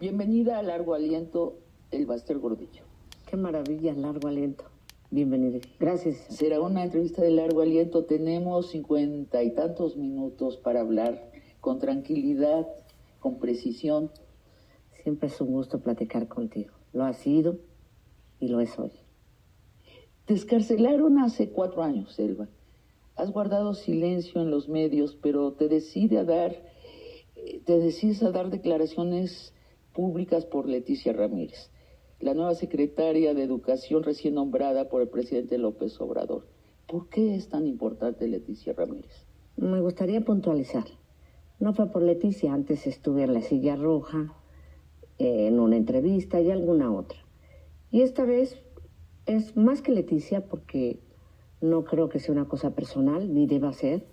Bienvenida a Largo Aliento, el Baster Gordillo. Qué maravilla, Largo Aliento. Bienvenida. Gracias. Será una entrevista de largo aliento. Tenemos 50 y tantos minutos para hablar con tranquilidad, con precisión. Siempre es un gusto platicar contigo. Lo ha sido y lo es hoy. Te excarcelaron hace 4 años, Elba. Has guardado silencio en los medios, pero te decides a dar declaraciones públicas por Leticia Ramírez, la nueva secretaria de Educación recién nombrada por el presidente López Obrador. ¿Por qué es tan importante Leticia Ramírez? Me gustaría puntualizar. No fue por Leticia, antes estuve en La Silla Roja, en una entrevista y alguna otra. Y esta vez es más que Leticia porque no creo que sea una cosa personal, ni deba ser.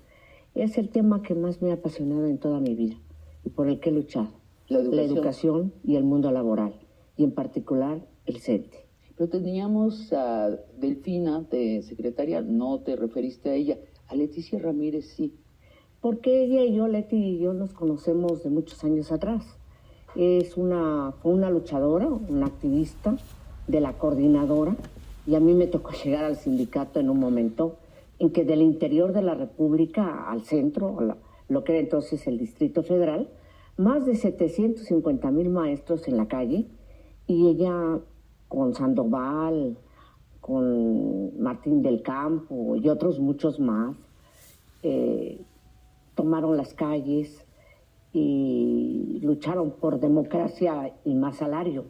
Es el tema que más me ha apasionado en toda mi vida y por el que he luchado. La educación y el mundo laboral, y en particular el CENTE. Pero teníamos a Delfina de secretaria, no te referiste a ella, a Leticia Ramírez sí. Porque ella y yo, Leti y yo, nos conocemos de muchos años atrás. Fue una luchadora, una activista de la coordinadora, y a mí me tocó llegar al sindicato en un momento en que del interior de la República al centro, lo que era entonces el Distrito Federal, más de 750,000 maestros en la calle, y ella con Sandoval, con Martín del Campo y otros muchos más, tomaron las calles y lucharon por democracia y más salario.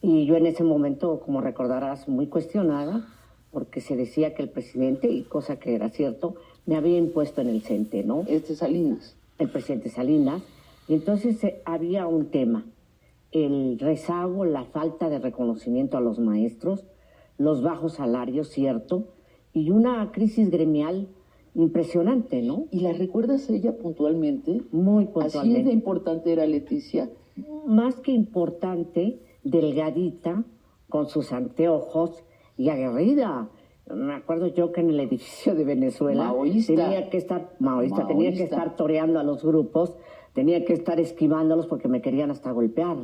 Y yo en ese momento, como recordarás, muy cuestionada, porque se decía que el presidente, y cosa que era cierto, me había impuesto en el CENTE, ¿no? Salinas. El presidente Salinas. Y entonces había un tema, el rezago, la falta de reconocimiento a los maestros, los bajos salarios, cierto, y una crisis gremial impresionante, ¿no? ¿Y la recuerdas a ella puntualmente? Muy puntualmente. ¿Así de importante era Leticia? Más que importante, delgadita, con sus anteojos y aguerrida. Me acuerdo yo que en el edificio de Venezuela tenía que estar toreando a los grupos, tenía que estar esquivándolos porque me querían hasta golpear.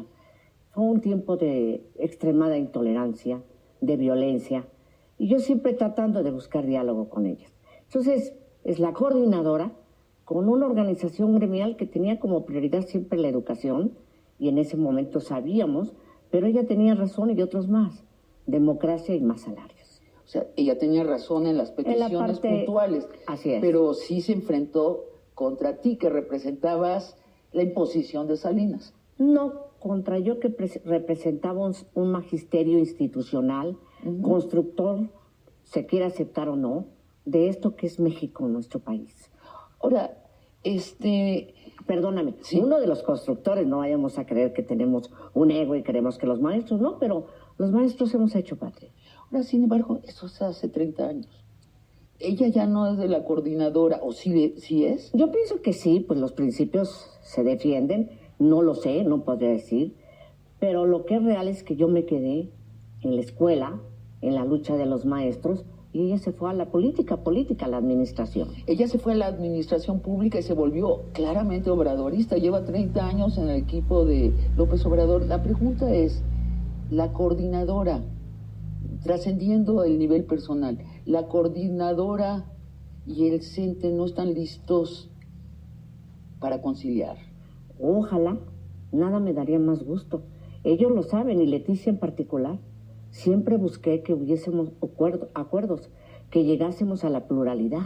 Fue un tiempo de extremada intolerancia, de violencia, y yo siempre tratando de buscar diálogo con ellas. Entonces, es la coordinadora con una organización gremial que tenía como prioridad siempre la educación, y en ese momento sabíamos, pero ella tenía razón y otros más, democracia y más salarios. O sea, ella tenía razón en las peticiones puntuales. Así es. Pero sí se enfrentó contra ti, que representabas la imposición de Salinas. No, contra yo que representaba un magisterio institucional, constructor, se quiera aceptar o no, de esto que es México, nuestro país. Ahora, Perdóname, ¿sí? Uno de los constructores, no vayamos a creer que tenemos un ego y queremos que los maestros, no, pero los maestros hemos hecho patria. Ahora, sin embargo, eso se hace 30 años. Ella ya no es de la coordinadora, ¿o sí es? Yo pienso que sí, pues los principios se defienden, no lo sé, no podría decir, pero lo que es real es que yo me quedé en la escuela, en la lucha de los maestros, y ella se fue a la política, a la administración. Ella se fue a la administración pública y se volvió claramente obradorista. Lleva 30 años en el equipo de López Obrador. La pregunta es, la coordinadora, trascendiendo el nivel personal, la coordinadora y el CENTE no están listos para conciliar. Ojalá, nada me daría más gusto. Ellos lo saben, y Leticia en particular. Siempre busqué que hubiésemos acuerdos, que llegásemos a la pluralidad,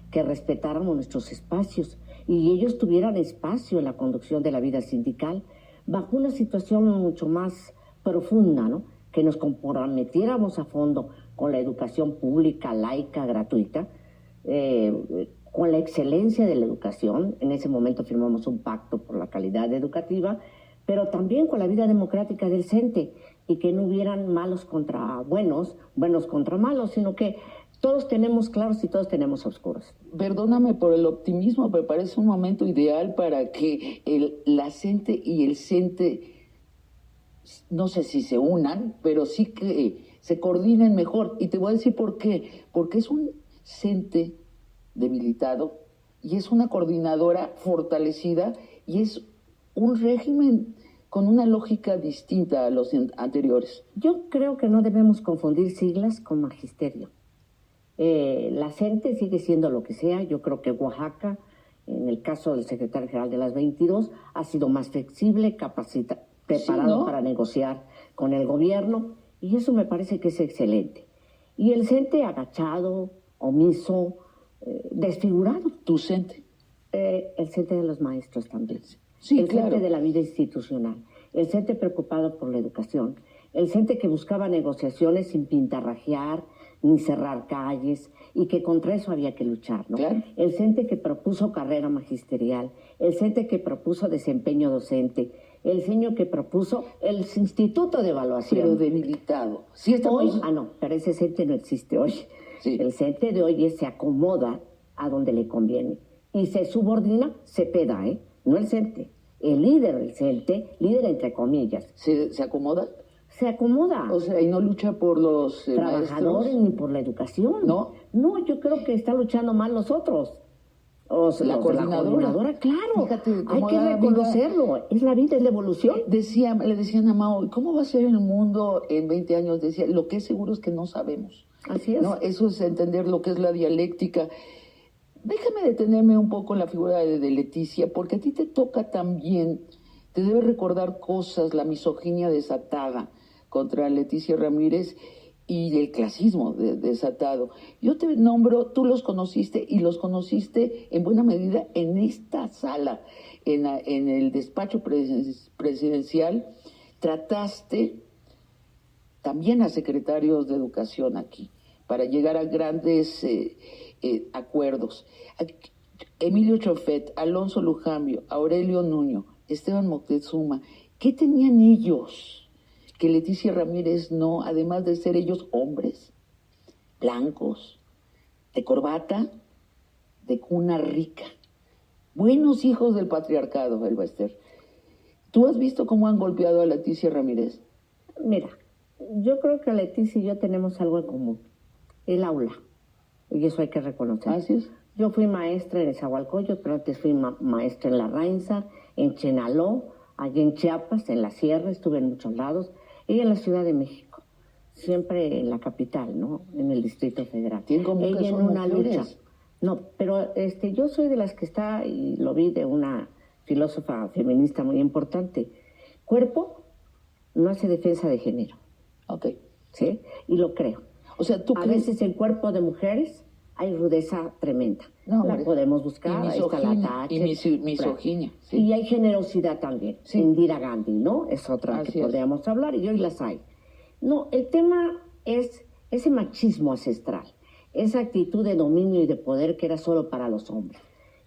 que respetáramos nuestros espacios y ellos tuvieran espacio en la conducción de la vida sindical bajo una situación mucho más profunda, ¿no? Que nos comprometiéramos a fondo con la educación pública, laica, gratuita, con la excelencia de la educación. En ese momento firmamos un pacto por la calidad educativa, pero también con la vida democrática del CENTE, y que no hubieran malos contra buenos, buenos contra malos, sino que todos tenemos claros y todos tenemos oscuros. Perdóname por el optimismo, pero parece un momento ideal para que la CENTE y el CENTE, no sé si se unan, pero sí que se coordinen mejor. Y te voy a decir por qué. Porque es un CENTE debilitado y es una coordinadora fortalecida y es un régimen con una lógica distinta a los anteriores. Yo creo que no debemos confundir siglas con magisterio. La CENTE sigue siendo lo que sea. Yo creo que Oaxaca, en el caso del secretario general de las 22, ha sido más flexible, preparado, ¿no?, para negociar con el gobierno, y eso me parece que es excelente. Y el CENTE agachado, omiso, desfigurado. ¿Tu CENTE? El CENTE de los maestros también. Sí, el claro. CENTE de la vida institucional. El CENTE preocupado por la educación. El CENTE que buscaba negociaciones sin pintarrajear ni cerrar calles, y que contra eso había que luchar, ¿no? Claro. El CENTE que propuso carrera magisterial, el CENTE que propuso desempeño docente, el CENTE que propuso el instituto de evaluación. Pero debilitado. Sí, hoy, no, pero ese CENTE no existe hoy. Sí. El CENTE de hoy se acomoda a donde le conviene y se subordina, Cepeda, no el CENTE. El líder del CENTE, líder entre comillas. ¿Se acomoda? Se acomoda. O sea, y no lucha por los trabajadores maestros, ni por la educación. ¿No? No, yo creo que está luchando más los otros. La coordinadora. Claro. Fíjate, hay que reconocerlo. Es la vida, es la evolución. Le decían a Mao, ¿cómo va a ser el mundo en 20 años? Decía, lo que es seguro es que no sabemos. Así es. ¿No? Eso es entender lo que es la dialéctica. Déjame detenerme un poco en la figura de Leticia, porque a ti te toca también, te debe recordar cosas, la misoginia desatada contra Leticia Ramírez y el clasismo desatado. Yo te nombro, tú los conociste, y los conociste en buena medida en esta sala, en el despacho presidencial. Trataste también a secretarios de educación aquí, para llegar a grandes acuerdos. Emilio Chofet, Alonso Lujambio, Aurelio Nuño, Esteban Moctezuma, ¿qué tenían ellos que Leticia Ramírez no, además de ser ellos hombres, blancos, de corbata, de cuna rica, buenos hijos del patriarcado, Elba Ester? ¿Tú has visto cómo han golpeado a Leticia Ramírez? Mira, yo creo que Leticia y yo tenemos algo en común, el aula, y eso hay que reconocer. Así es. Yo fui maestra en Nezahualcóyotl, pero antes fui maestra en La Rainza, en Chenaló, allá en Chiapas, en la Sierra, estuve en muchos lados, y en la Ciudad de México, siempre en la capital, ¿no? En el Distrito Federal. Ella en una lucha. No, pero yo soy de las que está, y lo vi de una filósofa feminista muy importante. Cuerpo no hace defensa de género. Ok. ¿Sí? Y lo creo. O sea, ¿tú crees? A veces en cuerpo de mujeres hay rudeza tremenda. No, la podemos buscar, ahí está la tacha. Y misoginia. Sí. Y hay generosidad también. Sí. Indira Gandhi, ¿no? Es otra Así que podríamos hablar, y hoy las hay. No, el tema es ese machismo ancestral, esa actitud de dominio y de poder que era solo para los hombres.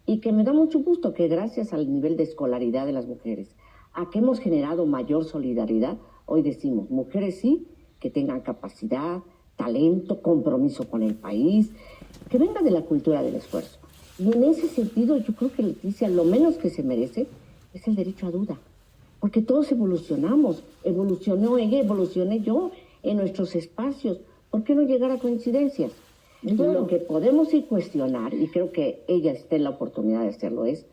Y que me da mucho gusto que gracias al nivel de escolaridad de las mujeres, a que hemos generado mayor solidaridad, hoy decimos, mujeres sí, que tengan capacidad, talento, compromiso con el país, que venga de la cultura del esfuerzo. Y en ese sentido yo creo que Leticia lo menos que se merece es el derecho a duda, porque todos evolucionamos, evolucionó ella, evolucioné yo en nuestros espacios. ¿Por qué no llegar a coincidencias? Bueno, lo que podemos ir cuestionar, y creo que ella está en la oportunidad de hacerlo, es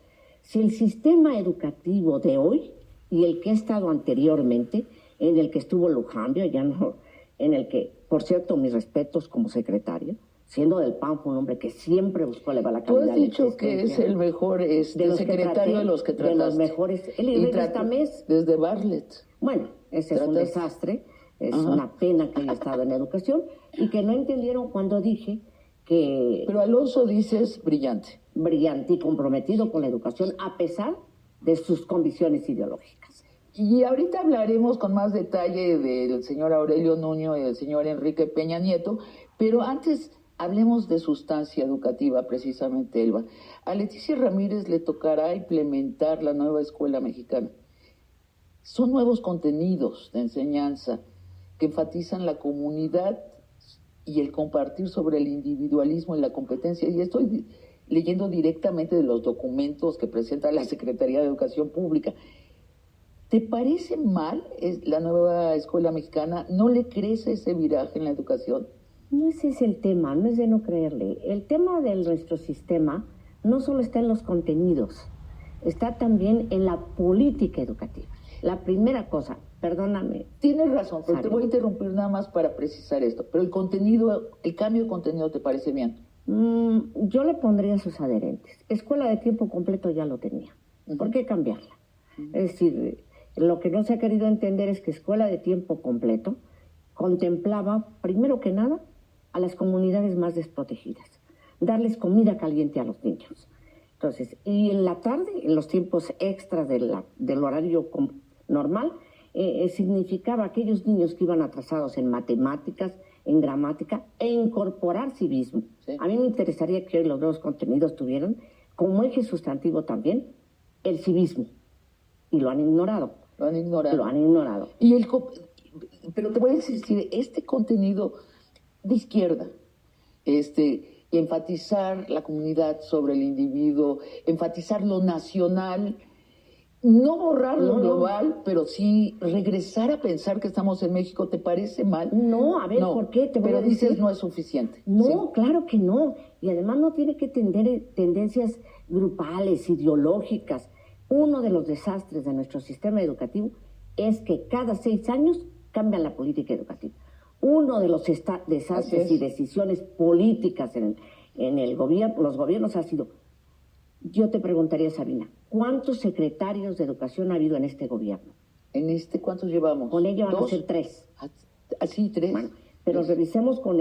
si el sistema educativo de hoy y el que ha estado anteriormente, en el que estuvo Lujambio, ya no, en el que, por cierto, mis respetos como secretario, siendo del PAN, fue un hombre que siempre buscó elevar la calidad. Tú has dicho que es el mejor secretario de los que trataste. De los mejores. Él Tamés. Desde Bartlett. Bueno, ese es un desastre. Es una pena que haya estado en educación y que no entendieron cuando dije que... Pero Alonso dices brillante. Brillante y comprometido con la educación a pesar de sus convicciones ideológicas. Y ahorita hablaremos con más detalle del señor Aurelio Nuño y del señor Enrique Peña Nieto, pero antes hablemos de sustancia educativa, precisamente, Elba. A Leticia Ramírez le tocará implementar la nueva escuela mexicana. Son nuevos contenidos de enseñanza que enfatizan la comunidad y el compartir sobre el individualismo y la competencia. Y estoy leyendo directamente de los documentos que presenta la Secretaría de Educación Pública. ¿Te parece mal la nueva escuela mexicana? ¿No le crees ese viraje en la educación? No ese es el tema, no es de no creerle. El tema de nuestro sistema no solo está en los contenidos, está también en la política educativa. La primera cosa, perdóname. Tienes razón, pero Sari, te voy a interrumpir nada más para precisar esto. Pero el contenido, el cambio de contenido, ¿te parece bien? Yo le pondría sus adherentes. Escuela de tiempo completo ya lo tenía. ¿Por qué cambiarla? Es decir, lo que no se ha querido entender es que escuela de tiempo completo contemplaba, primero que nada, a las comunidades más desprotegidas, darles comida caliente a los niños. Entonces, y en la tarde, en los tiempos extras del horario normal, significaba aquellos niños que iban atrasados en matemáticas, en gramática, e incorporar civismo. Sí. A mí me interesaría que hoy los nuevos contenidos tuvieran como eje sustantivo también el civismo. Y lo han ignorado. Lo han ignorado. Lo han ignorado. Pero te voy a insistir, este contenido de izquierda, enfatizar la comunidad sobre el individuo, enfatizar lo nacional, no borrar lo global, pero sí regresar a pensar que estamos en México, ¿te parece mal? No, a ver, no, ¿por qué? Te voy pero a decir, dices no es suficiente. No, ¿sí? claro que no. Y además no tiene que tener tendencias grupales, ideológicas. Uno de los desastres de nuestro sistema educativo es que cada 6 años cambia la política educativa. Uno de los desastres y decisiones políticas en el gobierno, los gobiernos ha sido, yo te preguntaría, Sabina, ¿cuántos secretarios de educación ha habido en este gobierno? ¿Cuántos llevamos? Con ello van a ¿2? ser 3. ¿Así 3? Bueno, pero revisemos con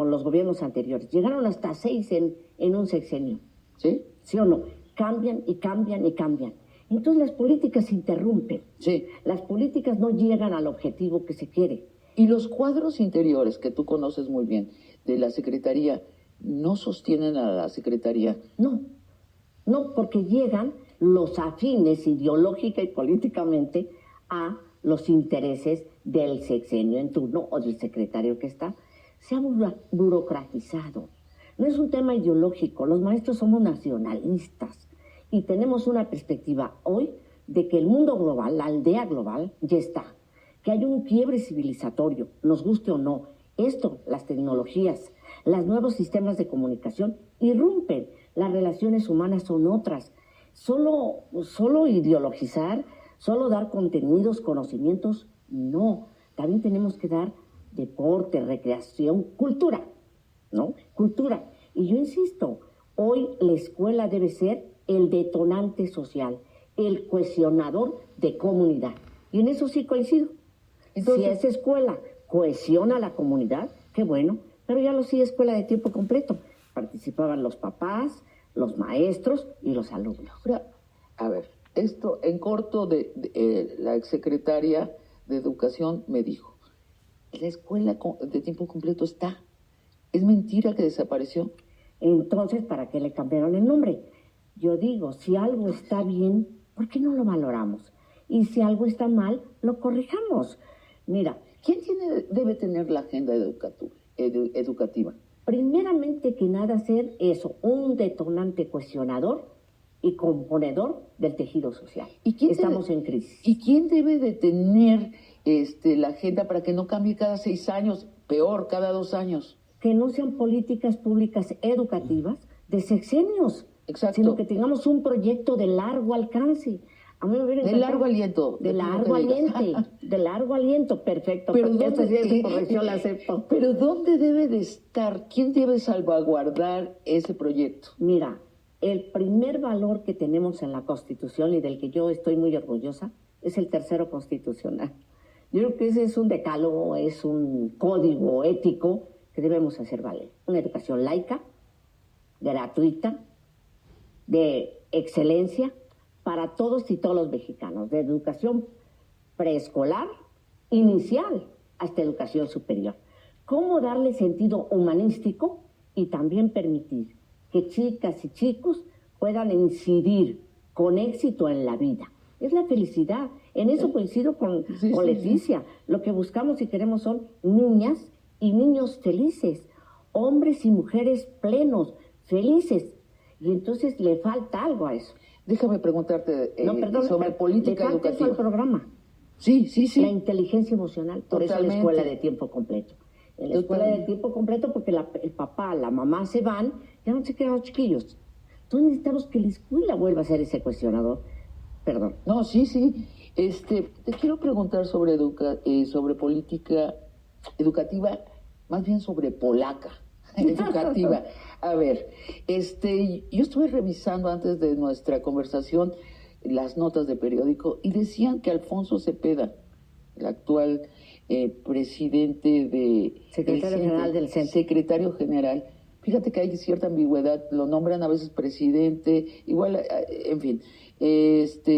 los gobiernos anteriores. Llegaron hasta 6 en un sexenio. ¿Sí? ¿Sí o no? Cambian y cambian y cambian. Entonces las políticas se interrumpen. Sí. Las políticas no llegan al objetivo que se quiere. Y los cuadros interiores, que tú conoces muy bien, de la Secretaría, ¿no sostienen a la Secretaría? No, porque llegan los afines ideológica y políticamente a los intereses del sexenio en turno o del secretario que está. Se ha burocratizado. No es un tema ideológico, los maestros somos nacionalistas y tenemos una perspectiva hoy de que el mundo global, la aldea global, ya está. Que hay un quiebre civilizatorio, nos guste o no. Esto, las tecnologías, los nuevos sistemas de comunicación irrumpen. Las relaciones humanas son otras. Solo ideologizar, solo dar contenidos, conocimientos, no. También tenemos que dar deporte, recreación, cultura, ¿no? Cultura. Y yo insisto, hoy la escuela debe ser el detonante social, el cohesionador de comunidad. Y en eso sí coincido. Entonces, si esa escuela cohesiona a la comunidad, qué bueno, pero ya lo sí escuela de tiempo completo. Participaban los papás, los maestros y los alumnos. Ahora, a ver, esto en corto la exsecretaria de Educación me dijo, la escuela de tiempo completo está. ¿Es mentira que desapareció? Entonces, ¿para qué le cambiaron el nombre? Yo digo, si algo está bien, ¿por qué no lo valoramos? Y si algo está mal, lo corrijamos. Mira, ¿quién debe tener la agenda educativa? Primeramente que nada ser eso, un detonante cuestionador y componedor del tejido social. Estamos en crisis. ¿Y quién debe de tener la agenda para que no cambie cada 6 años, peor, cada 2 años? Que no sean políticas públicas educativas de sexenios, exacto, sino que tengamos un proyecto de largo alcance. A mí me de largo aliento. De largo aliento, perfecto. Pero la acepto. Pero ¿dónde debe de estar? ¿Quién debe salvaguardar ese proyecto? Mira, el primer valor que tenemos en la Constitución y del que yo estoy muy orgullosa es el tercero constitucional. Yo creo que ese es un decálogo, es un código ético que debemos hacer valer. Una educación laica, gratuita, de excelencia, para todos y todos los mexicanos, de educación preescolar, inicial, hasta educación superior. ¿Cómo darle sentido humanístico y también permitir que chicas y chicos puedan incidir con éxito en la vida? Es la felicidad. En eso coincido con Leticia. Lo que buscamos y queremos son niñas y niños felices, hombres y mujeres plenos, felices. Y entonces le falta algo a eso. Déjame preguntarte sobre política educativa. Le falta eso al programa. Sí. La inteligencia emocional, por eso la escuela de tiempo completo. En la escuela de tiempo completo, porque el papá, la mamá se van, ya no se quedan los chiquillos. Entonces necesitamos que la escuela vuelva a ser ese cuestionador. Perdón. No, sí. Te quiero preguntar sobre, sobre política educativa, más bien sobre polaca educativa. A ver, yo estuve revisando antes de nuestra conversación las notas de periódico y decían que Alfonso Cepeda, el actual presidente de... Secretario general del CENTE. Secretario general. Fíjate que hay cierta ambigüedad, lo nombran a veces presidente, igual, en fin.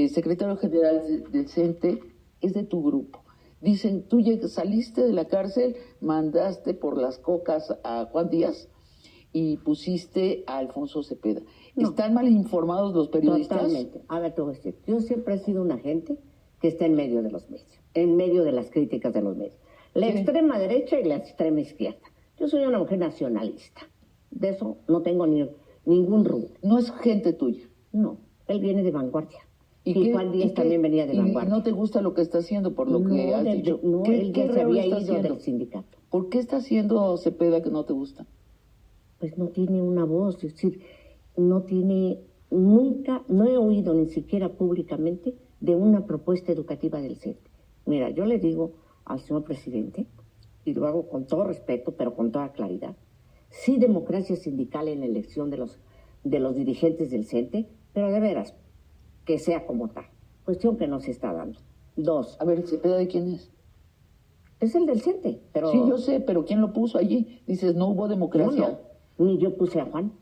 Secretario general del CENTE es de tu grupo. Dicen, tú saliste de la cárcel, mandaste por las cocas a Juan Díaz y pusiste a Alfonso Cepeda. No. ¿Están mal informados los periodistas? Totalmente. A ver, te voy a decir, yo siempre he sido una gente que está en medio de los medios, en medio de las críticas de los medios. La extrema derecha y la extrema izquierda. Yo soy una mujer nacionalista. De eso no tengo ningún rubro. No es gente tuya. No, él viene de vanguardia. Y Juan Díaz también venía de vanguardia. ¿Y no te gusta lo que está haciendo por lo que has dicho? No, él ya se había ido del sindicato. ¿Por qué está haciendo Cepeda que no te gusta? Pues no tiene una voz, es decir, no he oído ni siquiera públicamente de una propuesta educativa del CENTE. Mira, yo le digo al señor presidente, y lo hago con todo respeto, pero con toda claridad, sí democracia sindical en la elección de los dirigentes del CENTE, pero de veras, que sea como tal. Cuestión que no se está dando. 2. A ver, ¿Cepeda de quién es? Es el del CENTE, pero... Sí, yo sé, pero ¿quién lo puso allí? Dices, no hubo democracia. No, ni yo puse a Juan.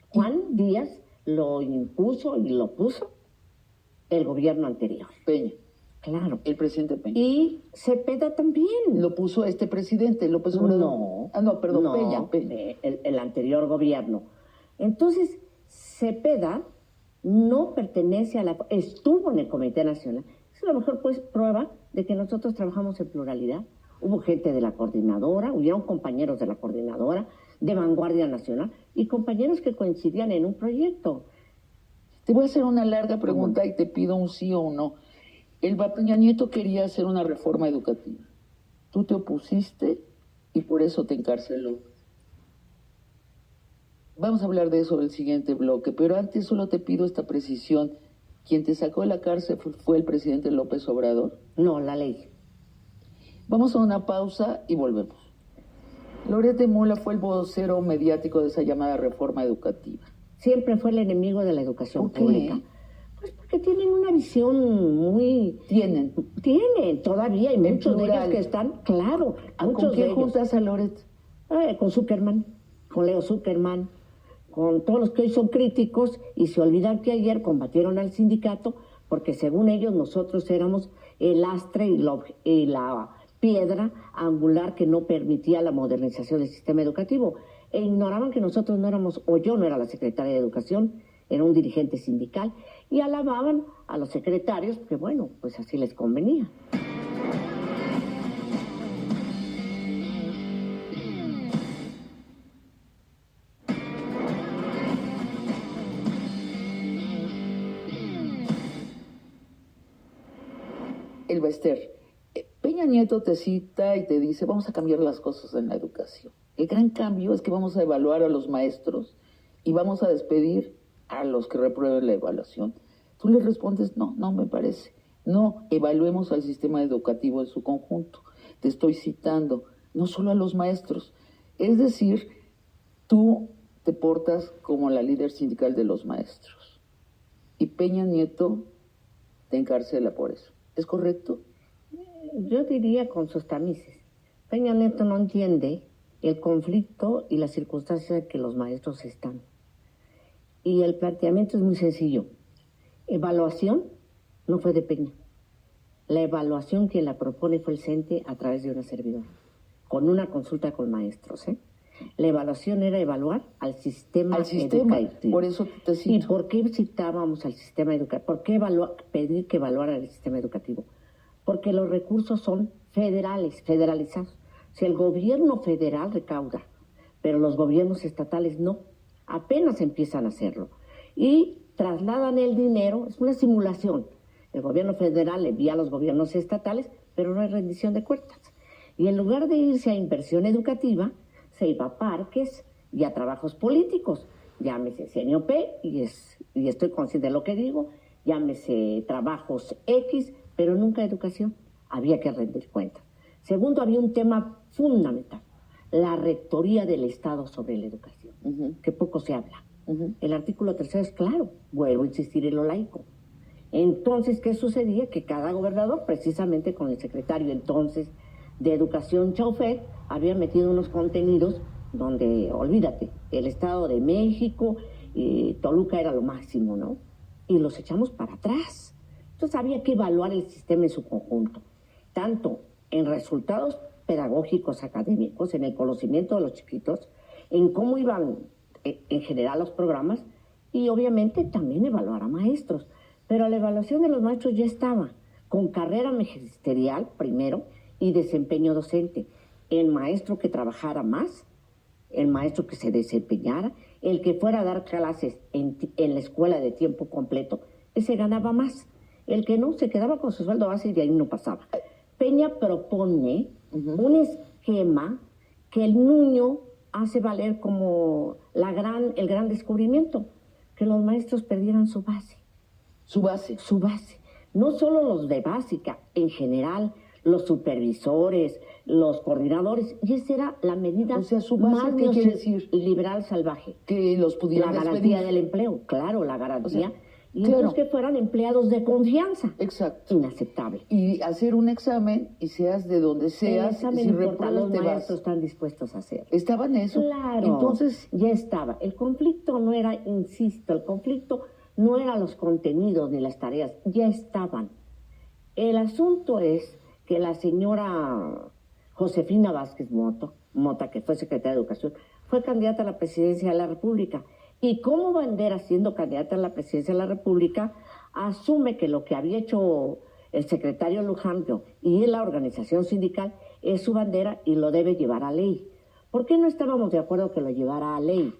Juan Díaz lo impuso y lo puso el gobierno anterior. Peña. Claro. El presidente Peña. Y Cepeda también. Lo puso este presidente, López Obrador. No. Ah, no, perdón, no, Peña. El anterior gobierno. Entonces, Cepeda no pertenece estuvo en el Comité Nacional. Es a lo mejor pues prueba de que nosotros trabajamos en pluralidad. Hubo gente de la coordinadora, hubieron compañeros de la coordinadora, de Vanguardia Nacional, y compañeros que coincidían en un proyecto. Te voy a hacer una larga pregunta y te pido un sí o un no. El Peña Nieto quería hacer una reforma educativa. Tú te opusiste y por eso te encarceló. Vamos a hablar de eso en el siguiente bloque, pero antes solo te pido esta precisión. ¿Quien te sacó de la cárcel fue el presidente López Obrador? No, la ley. Vamos a una pausa y volvemos. Loret de Mola fue el vocero mediático de esa llamada reforma educativa. Siempre fue el enemigo de la educación pública. Pues porque tienen una visión muy... Tienen todavía, hay muchos de ellos que están, claro. ¿Con quién juntas a Loret? Con Zuckerman, con Leo Zuckerman, con todos los que hoy son críticos y se olvidan que ayer combatieron al sindicato porque según ellos nosotros éramos el lastre y la piedra angular que no permitía la modernización del sistema educativo. E ignoraban que nosotros no éramos, o yo no era la secretaria de Educación, era un dirigente sindical, y alababan a los secretarios, porque bueno, pues así les convenía. El Bester. Peña Nieto te cita y te dice, vamos a cambiar las cosas en la educación. El gran cambio es que vamos a evaluar a los maestros y vamos a despedir a los que reprueben la evaluación. Tú le respondes, no me parece. No, evaluemos al sistema educativo en su conjunto. Te estoy citando, no solo a los maestros. Es decir, tú te portas como la líder sindical de los maestros. Y Peña Nieto te encarcela por eso. ¿Es correcto? Yo diría con sus tamices. Peña Nieto no entiende el conflicto y las circunstancias en que los maestros están. Y el planteamiento es muy sencillo. Evaluación no fue de Peña. La evaluación quien la propone fue el CENTE a través de una servidora, con una consulta con maestros. La evaluación era evaluar al sistema educativo. Por eso te cito. ¿Y por qué citábamos al sistema educativo? ¿Por qué pedir que evaluara el sistema educativo? Porque los recursos son federalizados. Si el gobierno federal recauda, pero los gobiernos estatales no, apenas empiezan a hacerlo. Y trasladan el dinero, es una simulación. El gobierno federal envía a los gobiernos estatales, pero no hay rendición de cuentas. Y en lugar de irse a inversión educativa, se iba a parques y a trabajos políticos. Llámese CNOP, y estoy consciente de lo que digo, llámese trabajos X, pero nunca educación. Había que rendir cuentas. Segundo, había un tema fundamental, la rectoría del Estado sobre la educación, que poco se habla. El artículo 3 es claro, vuelvo a insistir en lo laico. Entonces, ¿qué sucedía? Que cada gobernador, precisamente con el secretario entonces de Educación, Chaufet, había metido unos contenidos donde, olvídate, el Estado de México y Toluca era lo máximo, ¿no? Y los echamos para atrás. Entonces había que evaluar el sistema en su conjunto, tanto en resultados pedagógicos, académicos, en el conocimiento de los chiquitos, en cómo iban en general los programas y obviamente también evaluar a maestros. Pero la evaluación de los maestros ya estaba, con carrera magisterial primero y desempeño docente. El maestro que trabajara más, el maestro que se desempeñara, el que fuera a dar clases en la escuela de tiempo completo, ese ganaba más. El que no, se quedaba con su sueldo base y de ahí no pasaba. Peña propone un esquema que el Nuño hace valer como el gran descubrimiento, que los maestros perdieran su base. Su base. Su base. No solo los de básica, en general, los supervisores, los coordinadores, y esa era la medida, o sea, su base, más ¿qué quiere decir? Liberal salvaje. Que los pudieran La garantía despedir. del empleo, claro, la garantía. O sea, y claro. entonces que fueran empleados de confianza. Exacto. Inaceptable. Y hacer un examen y seas de donde El seas, examen si importa, repruebas los te maestros vas. están dispuestos a hacer. Estaba en eso. Claro. Entonces, ya estaba. El conflicto no era, insisto, el conflicto no era los contenidos ni las tareas, ya estaban. El asunto es que la señora Josefina Vázquez Mota, que fue secretaria de Educación, fue candidata a la presidencia de la República. Y como bandera, siendo candidata a la presidencia de la República, asume que lo que había hecho el secretario Lujambio y la organización sindical es su bandera y lo debe llevar a ley. ¿Por qué no estábamos de acuerdo que lo llevara a ley?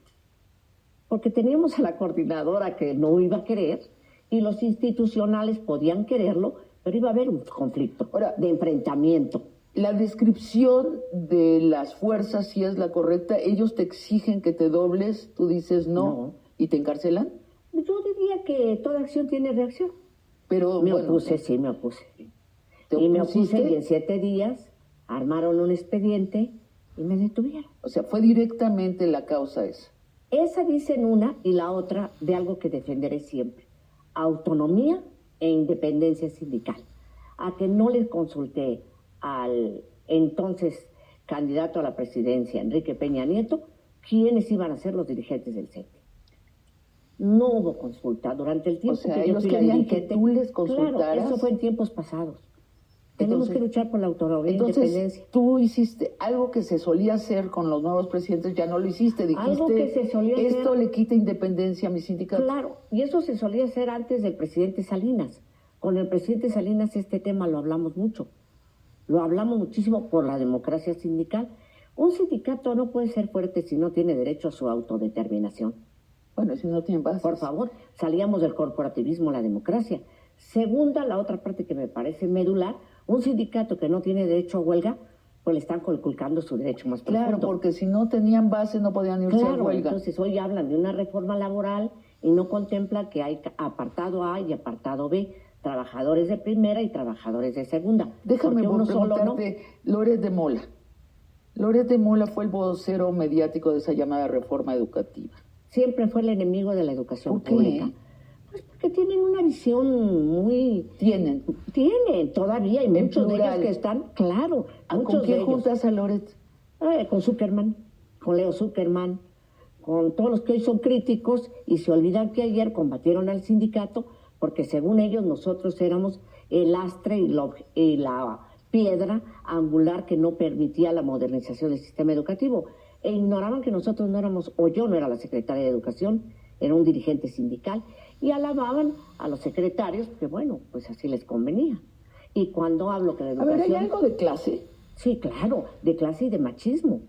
Porque teníamos a la coordinadora que no iba a querer y los institucionales podían quererlo, pero iba a haber un conflicto de enfrentamiento. La descripción de las fuerzas, si es la correcta, ellos te exigen que te dobles, tú dices no. ¿Y te encarcelan? Yo diría que toda acción tiene reacción. Pero me bueno, opuse, sí, me opuse. Y me opuse y en 7 días armaron un expediente y me detuvieron. O sea, fue directamente la causa esa. Esa dicen una y la otra de algo que defenderé siempre. Autonomía e independencia sindical. A que no les consulté al entonces candidato a la presidencia, Enrique Peña Nieto, quiénes iban a ser los dirigentes del CENTE. No hubo consulta durante el tiempo o sea, que yo ellos fui la querían dirigente. Que tú les consultaras. Claro, eso fue en tiempos pasados. Tenemos que luchar por la autonomía e independencia. Tú hiciste algo que se solía hacer con los nuevos presidentes, ya no lo hiciste, dijiste, algo que se solía esto hacer, le quita independencia a mi sindicato. Claro, y eso se solía hacer antes del presidente Salinas. Con el presidente Salinas este tema lo hablamos mucho. Lo hablamos muchísimo por la democracia sindical. Un sindicato no puede ser fuerte si no tiene derecho a su autodeterminación. Bueno, si no tiene bases. Por favor, salíamos del corporativismo a la democracia. Segunda, la otra parte que me parece medular, un sindicato que no tiene derecho a huelga, pues le están conculcando su derecho más profundo. Claro, porque si no tenían base no podían irse a huelga. Entonces hoy hablan de una reforma laboral y no contemplan que hay apartado A y apartado B, trabajadores de primera y trabajadores de segunda. Déjame preguntarte, Loret de Mola. Loret de Mola fue el vocero mediático de esa llamada reforma educativa. Siempre fue el enemigo de la educación pública. Pues porque tienen una visión muy... Tienen todavía, y muchos de ellos que están, claro. ¿Con quién juntas a Loret? Con Zuckerman, con Leo Zuckerman, con todos los que hoy son críticos y se olvidan que ayer combatieron al sindicato porque según ellos nosotros éramos el lastre y la piedra angular que no permitía la modernización del sistema educativo. E ignoraban que nosotros no éramos, o yo no era la secretaria de Educación, era un dirigente sindical, y alababan a los secretarios, que bueno, pues así les convenía. Y cuando hablo que la educación... A ver, ¿hay algo de clase? Sí, claro, de clase y de machismo,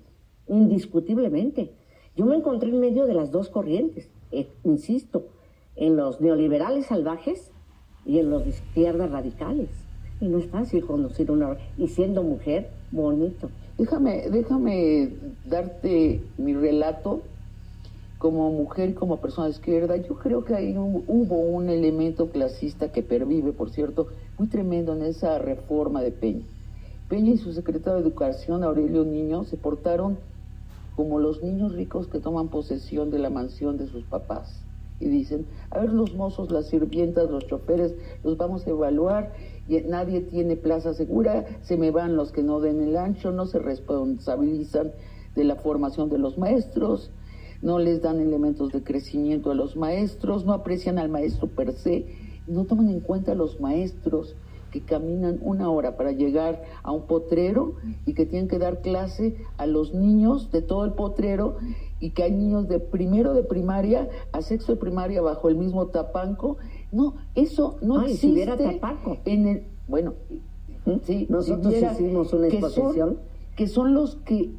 indiscutiblemente. Yo me encontré en medio de las dos corrientes, insisto, en los neoliberales salvajes y en los de izquierda radicales. Y no es fácil conducir una... Y siendo mujer, bonito. Déjame darte mi relato como mujer y como persona de izquierda, yo creo que ahí hubo un elemento clasista que pervive, por cierto, muy tremendo en esa reforma de Peña. Peña y su secretario de Educación, Aurelio Niño, se portaron como los niños ricos que toman posesión de la mansión de sus papás. Y dicen, a ver, los mozos, las sirvientas, los choferes, los vamos a evaluar, y nadie tiene plaza segura, se me van los que no den el ancho, no se responsabilizan de la formación de los maestros, no les dan elementos de crecimiento a los maestros, no aprecian al maestro per se, no toman en cuenta a los maestros que caminan 1 hora para llegar a un potrero y que tienen que dar clase a los niños de todo el potrero, y que hay niños de primero de primaria a sexto de primaria bajo el mismo tapanco. No, eso no existe. Si hubiera tapanco. En el, bueno, sí, nosotros hicimos una exposición. Que son los que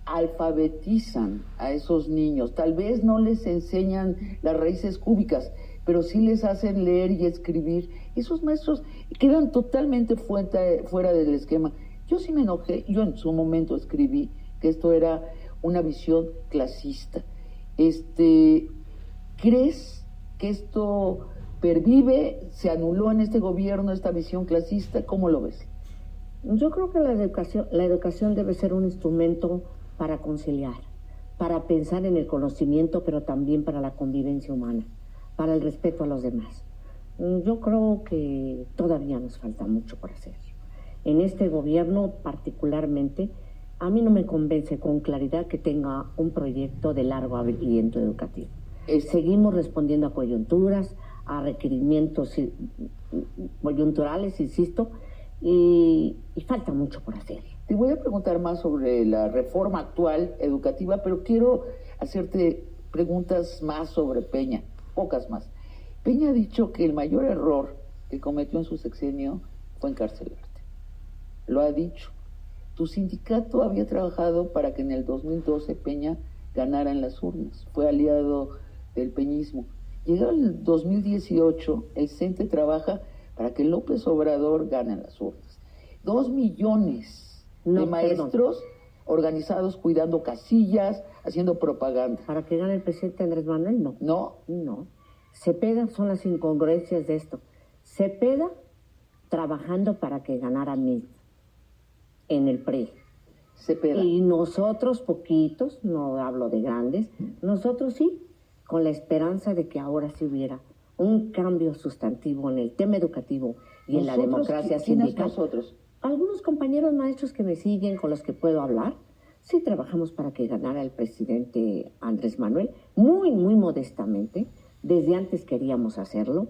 alfabetizan a esos niños. Tal vez no les enseñan las raíces cúbicas, pero sí les hacen leer y escribir. Esos maestros quedan totalmente fuera del esquema. Yo sí me enojé, yo en su momento escribí que esto era una visión clasista. ¿Crees que esto pervive, se anuló en este gobierno esta visión clasista? ¿Cómo lo ves? Yo creo que la educación debe ser un instrumento para conciliar, para pensar en el conocimiento, pero también para la convivencia humana, para el respeto a los demás. Yo creo que todavía nos falta mucho por hacer. En este gobierno particularmente, a mí no me convence con claridad que tenga un proyecto de largo aliento educativo. Seguimos respondiendo a coyunturas, a requerimientos coyunturales, insisto, y falta mucho por hacer. Te voy a preguntar más sobre la reforma actual educativa, pero quiero hacerte preguntas más sobre Peña, pocas más. Peña ha dicho que el mayor error que cometió en su sexenio fue encarcelarte. Lo ha dicho. Tu sindicato había trabajado para que en el 2012 Peña ganara en las urnas. Fue aliado del peñismo. Llegado el 2018, el CENTE trabaja para que López Obrador gane en las urnas. 2 millones de maestros organizados cuidando casillas, haciendo propaganda. ¿Para que gane el presidente Andrés Manuel? No. Cepeda, son las incongruencias de esto. Cepeda trabajando para que ganara Mitt en el PRI. Cepeda. Y nosotros poquitos, no hablo de grandes, nosotros sí, con la esperanza de que ahora sí hubiera un cambio sustantivo en el tema educativo y en la democracia sindical. Nosotros? Algunos compañeros maestros que me siguen, con los que puedo hablar, sí trabajamos para que ganara el presidente Andrés Manuel, muy, muy modestamente. Desde antes queríamos hacerlo,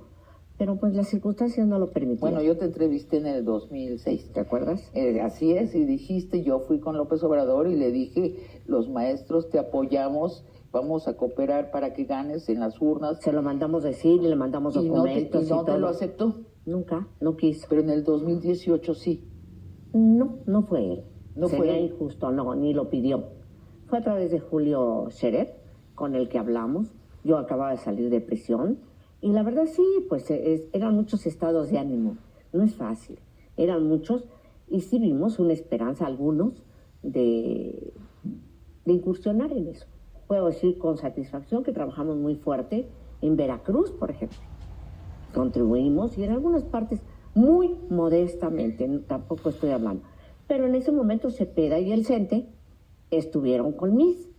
pero pues las circunstancias no lo permitían. Bueno, yo te entrevisté en el 2006. ¿Te acuerdas? Así es, y dijiste, yo fui con López Obrador y le dije, los maestros te apoyamos, vamos a cooperar para que ganes en las urnas. Se lo mandamos decir y le mandamos documentos. ¿Y no te lo aceptó? Nunca, no quiso. Pero en el 2018 sí. No fue él. No Sería fue injusto, no, ni lo pidió. Fue a través de Julio Scherer, con el que hablamos. Yo acababa de salir de prisión. Y la verdad sí, pues eran muchos estados de ánimo. No es fácil. Eran muchos. Y sí vimos una esperanza, algunos, de incursionar en eso. Puedo decir con satisfacción que trabajamos muy fuerte en Veracruz, por ejemplo. Contribuimos y en algunas partes muy modestamente, tampoco estoy hablando. Pero en ese momento Cepeda y el CENTE estuvieron con MIS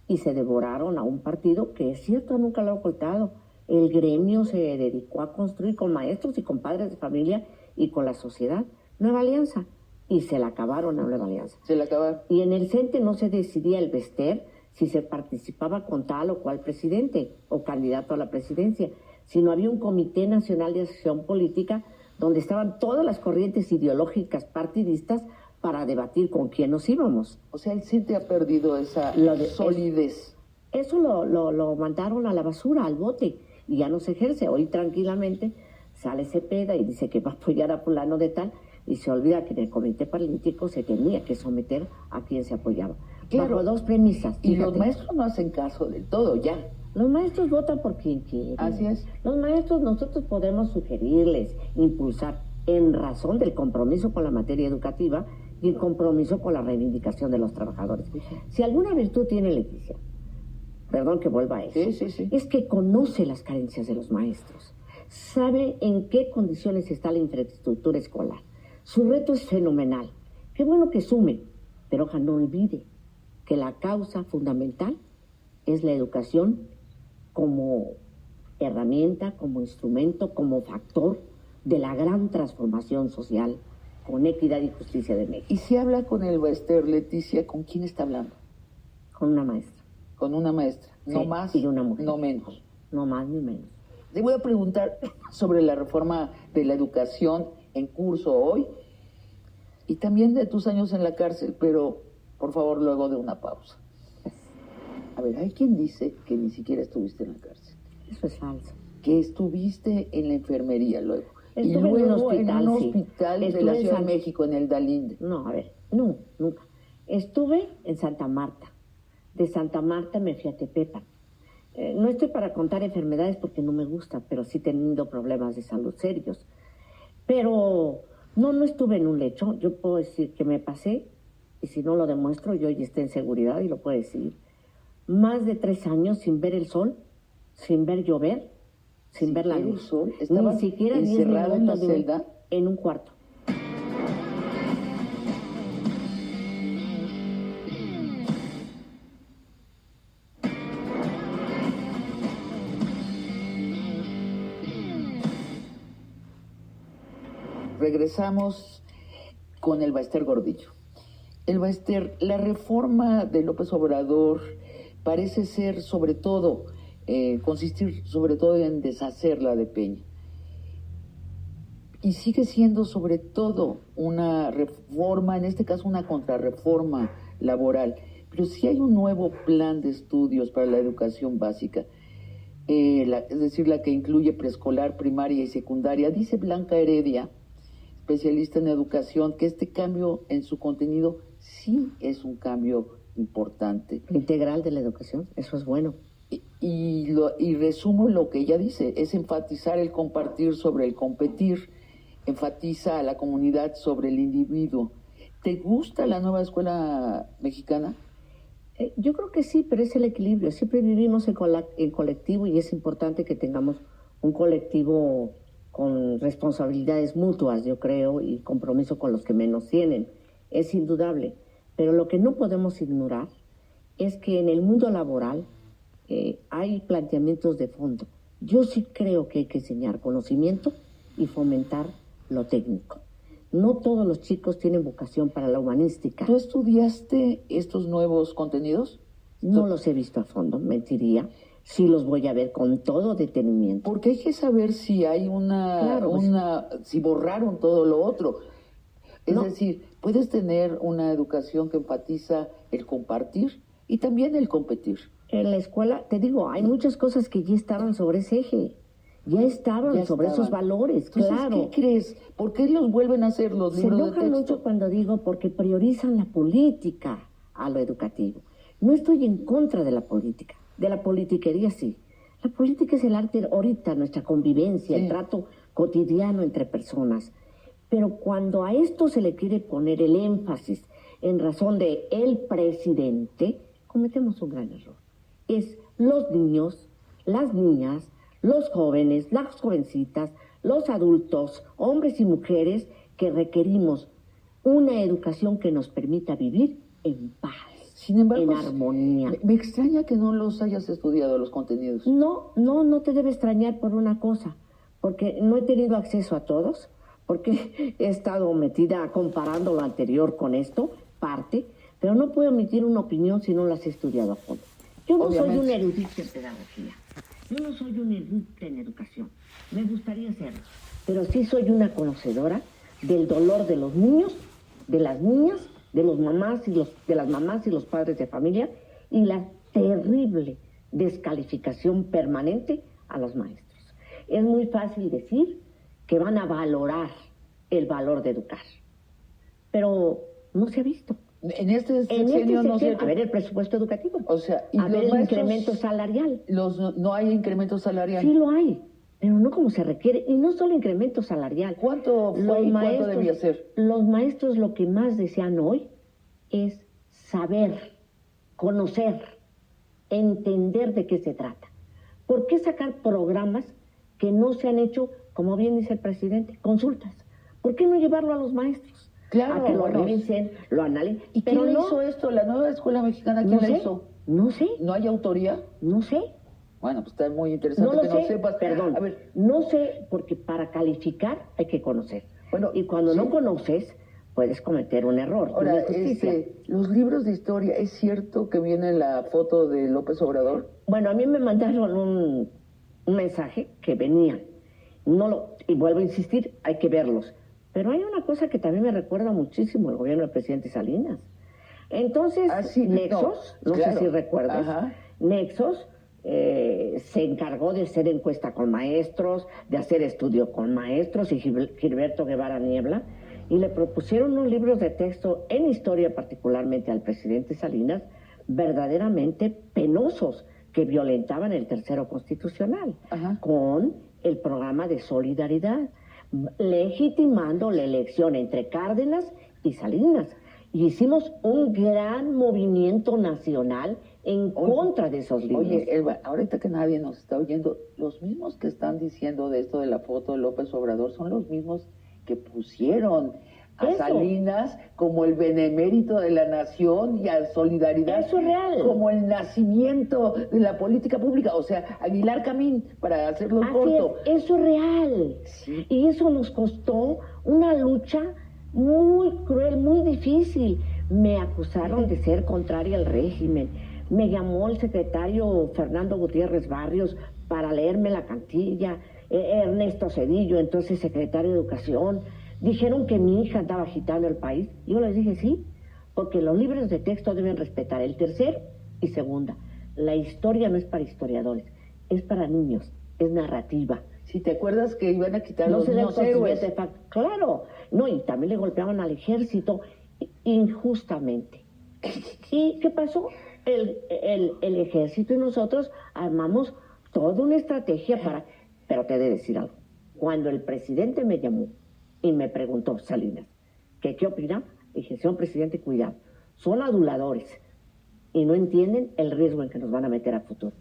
y se devoraron a un partido que, es cierto, nunca lo ha ocultado. El gremio se dedicó a construir con maestros y con padres de familia y con la sociedad Nueva Alianza. Y se la acabaron a Nueva Alianza. Se la acabaron. Y en el CENTE no se decidía el Bester si se participaba con tal o cual presidente o candidato a la presidencia, sino había un Comité Nacional de Acción Política donde estaban todas las corrientes ideológicas partidistas para debatir con quién nos íbamos. O sea, el CENTE ha perdido esa solidez. Eso lo mandaron a la basura, al bote, y ya no se ejerce. Hoy tranquilamente sale Cepeda y dice que va a apoyar a fulano de tal, y se olvida que en el comité político se tenía que someter a quien se apoyaba. Claro, bajo 2 premisas. Y los maestros no hacen caso del todo, ya. Los maestros votan por quien quieren. Así es. Los maestros, nosotros podemos sugerirles, impulsar, en razón del compromiso con la materia educativa y el compromiso con la reivindicación de los trabajadores. Si alguna virtud tiene Leticia, perdón que vuelva a eso, Sí. es que conoce las carencias de los maestros, sabe en qué condiciones está la infraestructura escolar. Su reto es fenomenal. Qué bueno que sume, pero ojalá no olvide que la causa fundamental es la educación como herramienta, como instrumento, como factor de la gran transformación social con equidad y justicia de México. Y si habla con el Baester, Leticia, ¿con quién está hablando? Con una maestra. Con una maestra, Sí, no más, y una mujer. no menos. No más ni menos. Le voy a preguntar sobre la reforma de la educación en curso hoy y también de tus años en la cárcel, pero por favor luego de una pausa. A ver, hay quien dice que ni siquiera estuviste en la cárcel, Eso es falso. que estuviste en la enfermería luego. Estuve y luego en un hospital, en un sí. hospital de Estuve la en Ciudad de San- México, en el Dalinde. No, a ver, no, nunca. Estuve en Santa Marta. De Santa Marta me fui a Tepepan. No estoy para contar enfermedades porque no me gusta, pero sí he tenido problemas de salud serios. Pero no estuve en un lecho. Yo puedo decir que me pasé, y si no lo demuestro, yo ya esté en seguridad y lo puedo decir. Más de 3 años sin ver el sol, sin ver llover, sin ver la ver el luz. sol, estaba Ni siquiera 10 encerrada en la minutos celda. en un cuarto. Regresamos con el Baester Gordillo. El Baester, la reforma de López Obrador parece ser sobre todo, consistir sobre todo en deshacerla de Peña. Y sigue siendo sobre todo una reforma, en este caso una contrarreforma laboral. Pero sí hay un nuevo plan de estudios para la educación básica, es decir, la que incluye preescolar, primaria y secundaria. Dice Blanca Heredia, especialista en educación, que este cambio en su contenido sí es un cambio importante. Integral de la educación, eso es bueno. Y resumo lo que ella dice, es enfatizar el compartir sobre el competir, enfatiza a la comunidad sobre el individuo. ¿Te gusta la nueva escuela mexicana? Yo creo que sí, pero es el equilibrio. Siempre vivimos en colectivo y es importante que tengamos un colectivo con responsabilidades mutuas, yo creo, y compromiso con los que menos tienen. Es indudable. Pero lo que no podemos ignorar es que en el mundo laboral hay planteamientos de fondo. Yo sí creo que hay que enseñar conocimiento y fomentar lo técnico. No todos los chicos tienen vocación para la humanística. ¿Tú estudiaste estos nuevos contenidos? No los he visto a fondo, mentiría. Sí los voy a ver con todo detenimiento. Porque hay que saber si hay si borraron todo lo otro. Es decir, puedes tener una educación que enfatiza el compartir y también el competir. En la escuela, te digo, hay muchas cosas que ya estaban sobre ese eje. Ya estaban sobre esos valores, entonces, claro. ¿qué crees? ¿Por qué los vuelven a hacer los libros de texto? Se enojan mucho cuando digo porque priorizan la política a lo educativo. No estoy en contra de la política, de la politiquería sí. La política es el arte ahorita, nuestra convivencia, el trato cotidiano entre personas. Pero cuando a esto se le quiere poner el énfasis en razón de el presidente, cometemos un gran error. Es los niños, las niñas, los jóvenes, las jovencitas, los adultos, hombres y mujeres, que requerimos una educación que nos permita vivir en paz, sin embargo, en armonía. Me extraña que no los hayas estudiado los contenidos. No te debe extrañar por una cosa, porque no he tenido acceso a todos, porque he estado metida comparando lo anterior con esto, parte, pero no puedo emitir una opinión si no las he estudiado a fondo. Yo no soy un erudito en pedagogía. Yo no soy un erudita en educación, me gustaría serlo, pero sí soy una conocedora del dolor de los niños, de las niñas, de las mamás y los padres de familia y la terrible descalificación permanente a los maestros. Es muy fácil decir que van a valorar el valor de educar, pero no se ha visto. En este sexenio no se... A ver el presupuesto educativo. O sea, y a ver el incremento salarial. No hay incremento salarial. Sí lo hay, pero no como se requiere. Y no solo incremento salarial. ¿Cuánto fue y cuánto debía ser? Los maestros lo que más desean hoy es saber, conocer, entender de qué se trata. ¿Por qué sacar programas que no se han hecho, como bien dice el presidente, consultas? ¿Por qué no llevarlo a los maestros? Claro, a que lo revisen, lo analicen. ¿Y quién hizo esto? ¿La nueva escuela mexicana quién la hizo? No sé. ¿No hay autoría? No sé. Bueno, pues está muy interesante que no sepas. Perdón, a ver, no sé, porque para calificar hay que conocer. Bueno, y cuando no conoces, puedes cometer un error. Ahora, los libros de historia, ¿es cierto que viene la foto de López Obrador? Bueno, a mí me mandaron un mensaje que venía. Y vuelvo a insistir, hay que verlos. Pero hay una cosa que también me recuerda muchísimo el gobierno del presidente Salinas. Entonces, Nexos, no sé si recuerdas, Nexos se encargó de hacer encuesta con maestros, de hacer estudio con maestros, y Gilberto Guevara Niebla, y le propusieron unos libros de texto en historia, particularmente al presidente Salinas, verdaderamente penosos, que violentaban el tercero constitucional, con el programa de solidaridad, legitimando la elección entre Cárdenas y Salinas. Y hicimos un gran movimiento nacional en contra de esos libros. Oye, Elba, ahorita que nadie nos está oyendo, los mismos que están diciendo de esto de la foto de López Obrador son los mismos que pusieron a Salinas como el benemérito de la nación y a Solidaridad eso es real, como el nacimiento de la política pública, o sea, Aguilar Camín, para hacerlo corto. Eso es real. Sí. Y eso nos costó una lucha muy cruel, muy difícil. Me acusaron de ser contraria al régimen. Me llamó el secretario Fernando Gutiérrez Barrios para leerme la cartilla, Ernesto Cedillo, entonces secretario de Educación. Dijeron que mi hija andaba agitando el país. Yo les dije sí, porque los libros de texto deben respetar el tercero y segunda. La historia no es para historiadores, es para niños, es narrativa. Si te acuerdas que iban a quitar los niños héroes. Claro, no, y también le golpeaban al ejército injustamente. ¿Y qué pasó? El ejército y nosotros armamos toda una estrategia para... Pero te he de decir algo. Cuando el presidente me llamó y me preguntó, Salinas, ¿qué opina? Dije, señor presidente, cuidado. Son aduladores y no entienden el riesgo en que nos van a meter a futuro.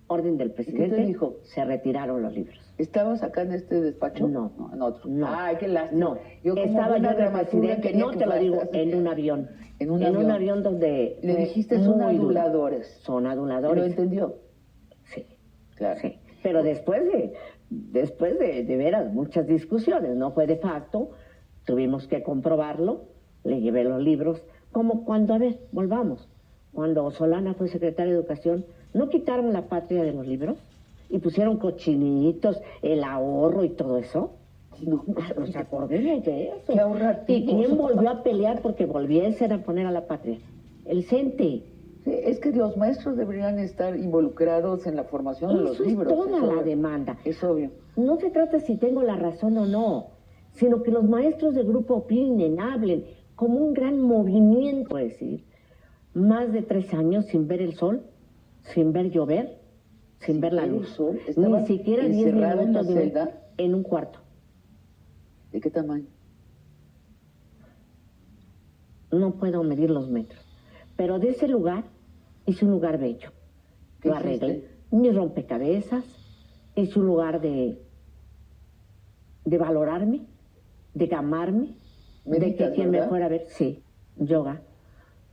Orden del presidente. ¿Qué te dijo? Se retiraron los libros. ¿Estabas acá en este despacho? No, en otro. No. Ay, qué lástima. No, estaba yo de presidente, no te lo digo, en un avión. En un avión donde... Le dijiste, son aduladores. Son aduladores. ¿Lo entendió? Sí, claro. Sí. Pero después de veras muchas discusiones, no fue de facto, tuvimos que comprobarlo, le llevé los libros, como cuando, a ver, volvamos, cuando Solana fue secretaria de Educación, ¿no quitaron la patria de los libros? Y pusieron cochinitos, el ahorro y todo eso. No se acordé de eso. Qué ahorrativo. ¿Y quién volvió a pelear porque volviesen a poner a la patria? El CENTE. Sí, es que los maestros deberían estar involucrados en la formación de los libros. Es toda la demanda. Es obvio. No se trata si tengo la razón o no, sino que los maestros de grupo opinen, hablen, como un gran movimiento. Es decir, más de 3 años sin ver el sol, sin ver llover, sin ver la luz. Ni siquiera 10 minutos en un cuarto. ¿De qué tamaño? No puedo medir los metros. Pero de ese lugar hice un lugar bello. Lo arreglé. Mis rompecabezas, hice un lugar de valorarme, de amarme, de que quien me fuera a ver, sí, yoga.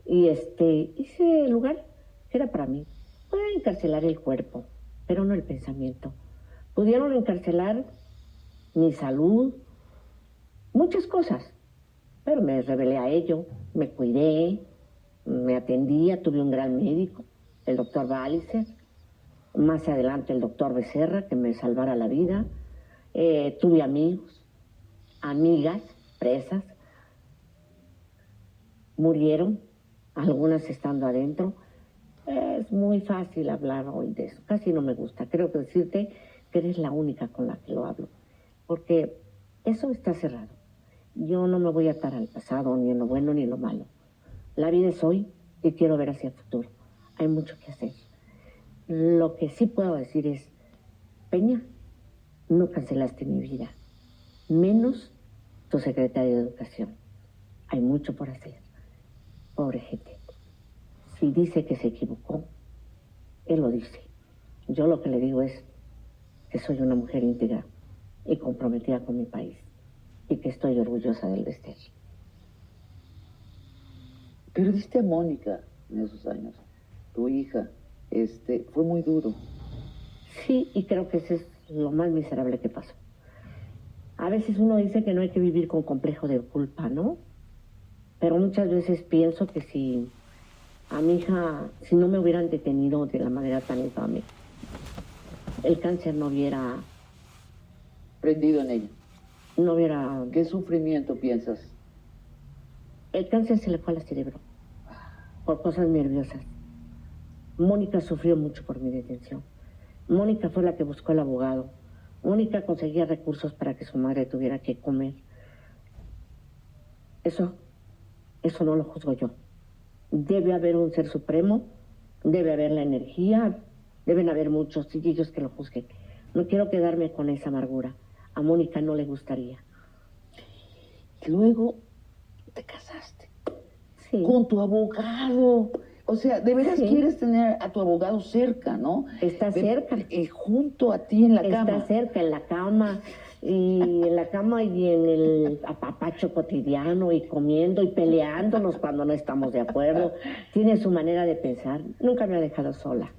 Y hice el lugar que era para mí. Pudieron encarcelar el cuerpo, pero no el pensamiento. Pudieron encarcelar mi salud, muchas cosas, pero me rebelé a ello, me cuidé, me atendía, tuve un gran médico, el doctor Balicer, más adelante el doctor Becerra, que me salvara la vida. Tuve amigos, amigas, presas, murieron, algunas estando adentro. Es muy fácil hablar hoy de eso, casi no me gusta. Creo que decirte que eres la única con la que lo hablo, porque eso está cerrado. Yo no me voy a atar al pasado, ni en lo bueno ni en lo malo. La vida es hoy y quiero ver hacia el futuro. Hay mucho que hacer. Lo que sí puedo decir es, Peña, no cancelaste mi vida, menos tu secretaria de Educación. Hay mucho por hacer. Pobre gente. Si dice que se equivocó, Él lo dice. Yo lo que le digo es que soy una mujer íntegra y comprometida con mi país y que estoy orgullosa del Bester. Perdiste a Mónica en esos años, tu hija. Fue muy duro. Sí, y creo que ese es lo más miserable que pasó. A veces uno dice que no hay que vivir con complejo de culpa, ¿no? Pero muchas veces pienso que si a mi hija, si no me hubieran detenido de la manera tan infame, el cáncer no hubiera... Prendido en ella. No hubiera... ¿Qué sufrimiento piensas? El cáncer se le fue al cerebro por cosas nerviosas. Mónica sufrió mucho por mi detención. Mónica fue la que buscó al abogado. Mónica conseguía recursos para que su madre tuviera que comer. Eso no lo juzgo yo. Debe haber un ser supremo, debe haber la energía, deben haber muchos chiquillos que lo juzguen. No quiero quedarme con esa amargura. A Mónica no le gustaría. Y luego te casaste. Sí. Con tu abogado. O sea, de veras quieres tener a tu abogado cerca, ¿no? Está cerca. Junto a ti en la cama. Está cerca, en la cama. Y en la cama y en el apapacho cotidiano y comiendo y peleándonos cuando no estamos de acuerdo. Tiene su manera de pensar. Nunca me ha dejado sola.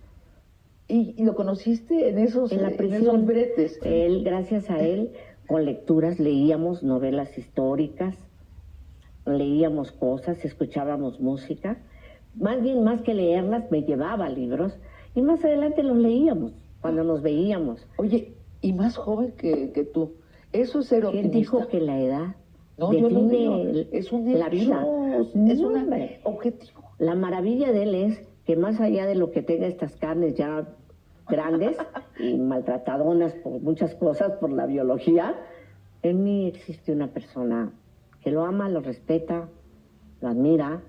¿Y lo conociste en esos, en la prisión, en esos bretes? Él, gracias a él, con lecturas leíamos novelas históricas, leíamos cosas, escuchábamos música. Más bien, más que leerlas, me llevaba libros y más adelante los leíamos cuando nos veíamos. Oye, y más joven que tú. Eso es ser optimista. ¿Quién dijo que la edad define es un hecho, la vida? Es un objetivo. La maravilla de él es que más allá de lo que tenga estas carnes ya grandes y maltratadonas por muchas cosas, por la biología, en mí existe una persona que lo ama, lo respeta, lo admira.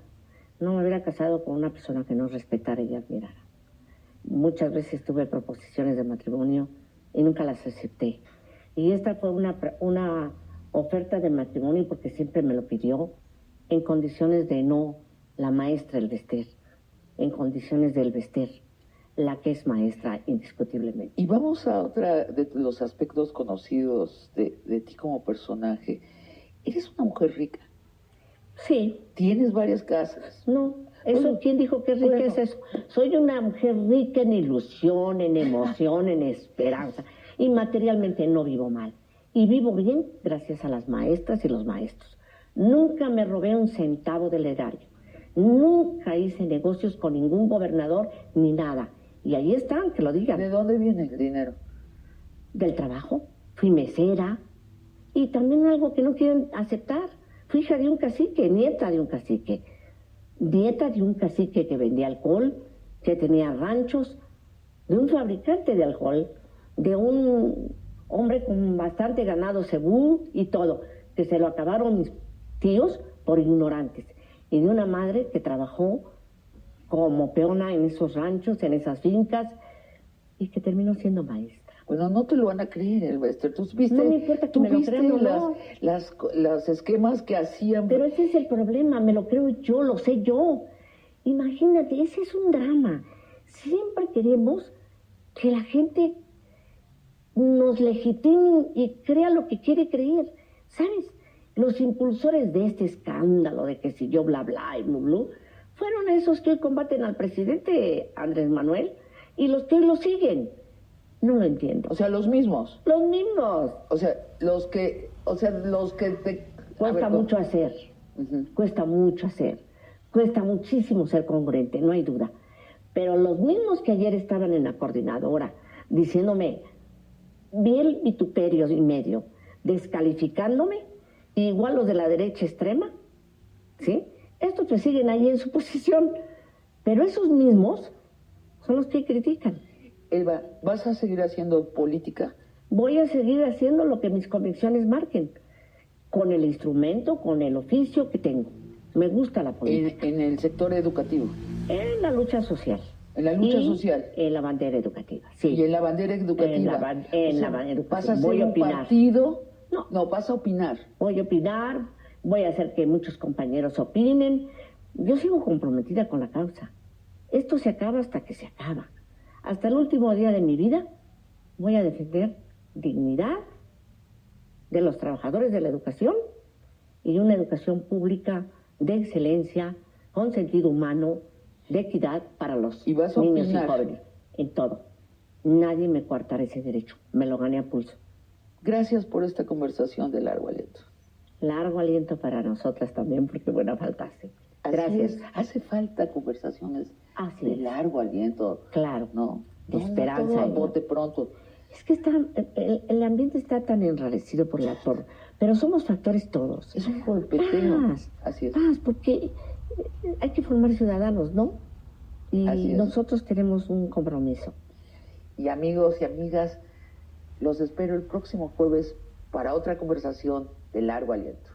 No me hubiera casado con una persona que no respetara y admirara. Muchas veces tuve proposiciones de matrimonio y nunca las acepté. Y esta fue una oferta de matrimonio porque siempre me lo pidió, en condiciones de no la maestra del Bester, en condiciones del Bester, la que es maestra indiscutiblemente. Y vamos a otra de los aspectos conocidos de ti como personaje. Eres una mujer rica. Sí. ¿Tienes varias casas? No, eso, bueno, ¿quién dijo que rica es eso? Soy una mujer rica en ilusión, en emoción, en esperanza. Y materialmente no vivo mal. Y vivo bien gracias a las maestras y los maestros. Nunca me robé un centavo del erario. Nunca hice negocios con ningún gobernador ni nada. Y ahí están, que lo digan. ¿De dónde viene el dinero? Del trabajo. Fui mesera. Y también algo que no quieren aceptar. Fui hija de un cacique, nieta de un cacique. Nieta de un cacique que vendía alcohol, que tenía ranchos, de un fabricante de alcohol, de un hombre con bastante ganado cebú y todo, que se lo acabaron mis tíos por ignorantes. Y de una madre que trabajó como peona en esos ranchos, en esas fincas, y que terminó siendo maestra. Bueno, no te lo van a creer, el Bester. Tú viste, no me importa que me lo crean, las esquemas que hacían. Pero ese es el problema, me lo creo yo, lo sé yo. Imagínate, ese es un drama. Siempre queremos que la gente nos legitime y crea lo que quiere creer. ¿Sabes? Los impulsores de este escándalo de que si yo bla bla y blu blu, fueron esos que hoy combaten al presidente Andrés Manuel y los que hoy lo siguen. No lo entiendo. O sea, los mismos. Los mismos. O sea, los que te... Cuesta mucho hacer. Cuesta mucho hacer. Cuesta muchísimo ser congruente, no hay duda. Pero los mismos que ayer estaban en la coordinadora diciéndome, vi el vituperio y medio, descalificándome, igual los de la derecha extrema, ¿sí? Estos que siguen ahí en su posición. Pero esos mismos son los que critican. Elba, ¿vas a seguir haciendo política? Voy a seguir haciendo lo que mis convicciones marquen, con el instrumento, con el oficio que tengo. Me gusta la política. En el sector educativo. En la lucha social. En la lucha social. En la bandera educativa, sí. Y en la bandera educativa. En la bandera educativa. ¿Vas a hacer un partido? No, vas a opinar. Voy a opinar, voy a hacer que muchos compañeros opinen. Yo sigo comprometida con la causa. Esto se acaba hasta que se acaba. hasta el último día de mi vida voy a defender dignidad de los trabajadores de la educación y una educación pública de excelencia, con sentido humano, de equidad para los niños y jóvenes, en todo. Nadie me coartará ese derecho, me lo gané a pulso. Gracias por esta conversación de largo aliento. Largo aliento para nosotras también, porque buena faltaste. Gracias. Hace falta conversaciones de largo aliento. Claro, ¿no? De esperanza. Todo a bote pronto. Es que el ambiente está tan enrarecido pero somos factores todos. Es un golpeteo. Así es. Paz, porque hay que formar ciudadanos, ¿no? Y nosotros tenemos un compromiso. Y amigos y amigas, los espero el próximo jueves para otra conversación de largo aliento.